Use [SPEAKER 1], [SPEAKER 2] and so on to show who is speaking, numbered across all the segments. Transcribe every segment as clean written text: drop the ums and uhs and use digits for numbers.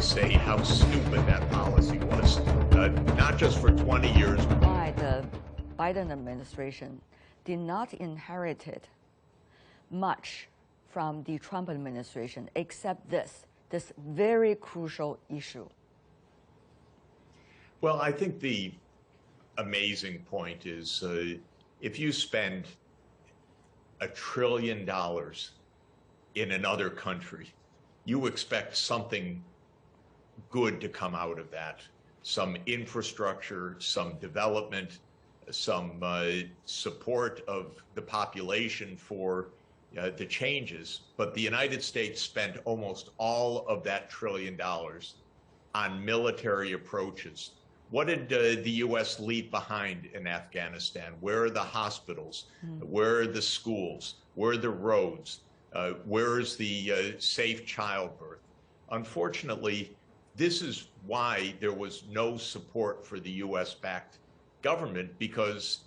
[SPEAKER 1] say how stupid that policy was, not just for 20 years.
[SPEAKER 2] Why the Biden administration did not inherit much from the Trump administration except this very crucial issue?
[SPEAKER 1] Well, I think the amazing point is if you spend $1 trillion in another country, you expect something good to come out of that, some infrastructure, some development, some support of the population for the changes. But the United States spent almost all of that $1 trillion on military approaches. What did the U.S. leave behind in Afghanistan? Where are the hospitals? Where are the schools? Where are the roads? Where is the safe childbirth? Unfortunately, this is why there was no support for the U.S.-backed government, because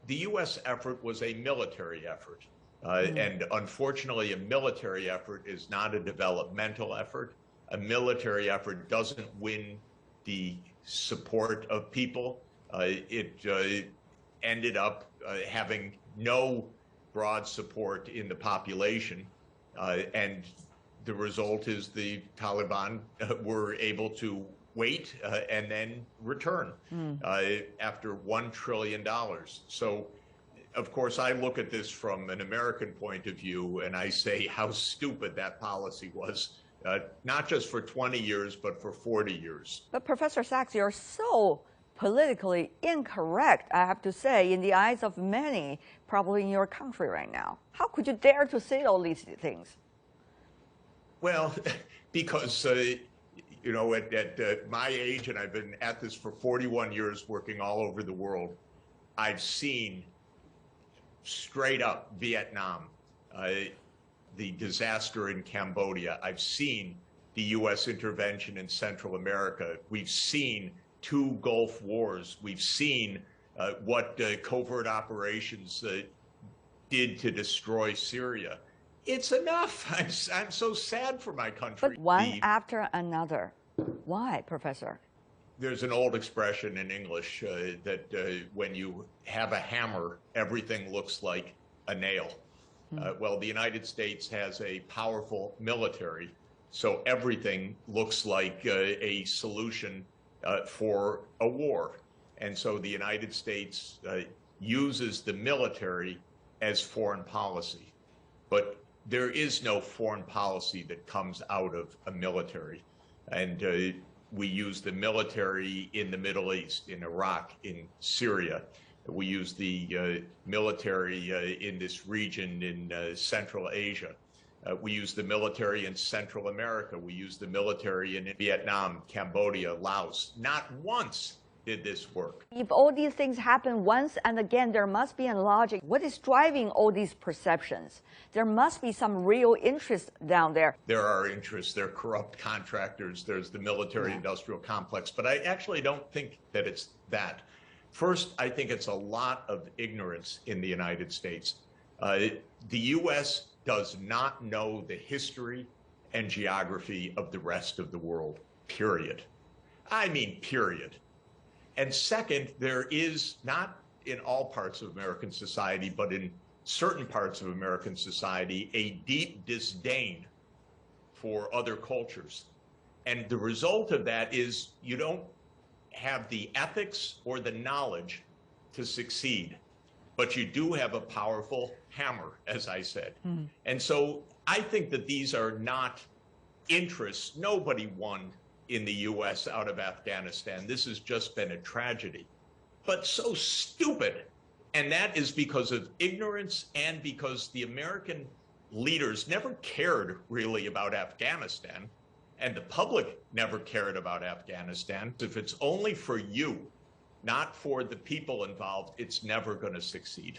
[SPEAKER 1] the U.S. effort was a military effort. And unfortunately, a military effort is not a developmental effort. A military effort doesn't win the support of people. It ended up having no broad support in the population. And the result is the Taliban were able to wait and then return after $1 trillion. So, of course, I look at this from an American point of view, and I say how stupid that policy was. Not just for 20 years, but for 40 years.
[SPEAKER 2] But Professor Sachs, you're so politically incorrect, I have to say, in the eyes of many, probably in your country right now. How could you dare to say all these things?
[SPEAKER 1] Well, because, you know, at my age, and I've been at this for 41 years working all over the world, I've seen straight up Vietnam, the disaster in Cambodia. I've seen the U.S. intervention in Central America. We've seen 2 Gulf wars. We've seen what covert operations did to destroy Syria. It's enough. I'm so sad for my country.
[SPEAKER 2] But one after another. Why, Professor?
[SPEAKER 1] There's an old expression in English that when you have a hammer, everything looks like a nail. Well, the United States has a powerful military, so everything looks like a solution for a war. And so the United States uses the military as foreign policy. But there is no foreign policy that comes out of a military. And we use the military in the Middle East, in Iraq, in Syria. We use the military in this region in Central Asia. We use the military in Central America. We use the military in Vietnam, Cambodia, Laos. Not once did this work.
[SPEAKER 2] If all these things happen once and again, there must be a logic. What is driving all these perceptions? There must be some real interest down there.
[SPEAKER 1] There are interests. There are corrupt contractors. There's the military-industrial complex. But I actually don't think that it's that. First, I think it's a lot of ignorance in the United States. The U.S. does not know the history and geography of the rest of the world, period. I mean, period. And second, there is, not in all parts of American society, but in certain parts of American society, a deep disdain for other cultures. And the result of that is you don't have the ethics or the knowledge to succeed, but you do have a powerful hammer, as I said. And so I think that these are not interests. Nobody won in the U.S. out of Afghanistan. This has just been a tragedy, but so stupid. And that is because of ignorance and because the American leaders never cared really about Afghanistan, and the public never cared about Afghanistan. If it's only for you, not for the people involved, it's never going to succeed.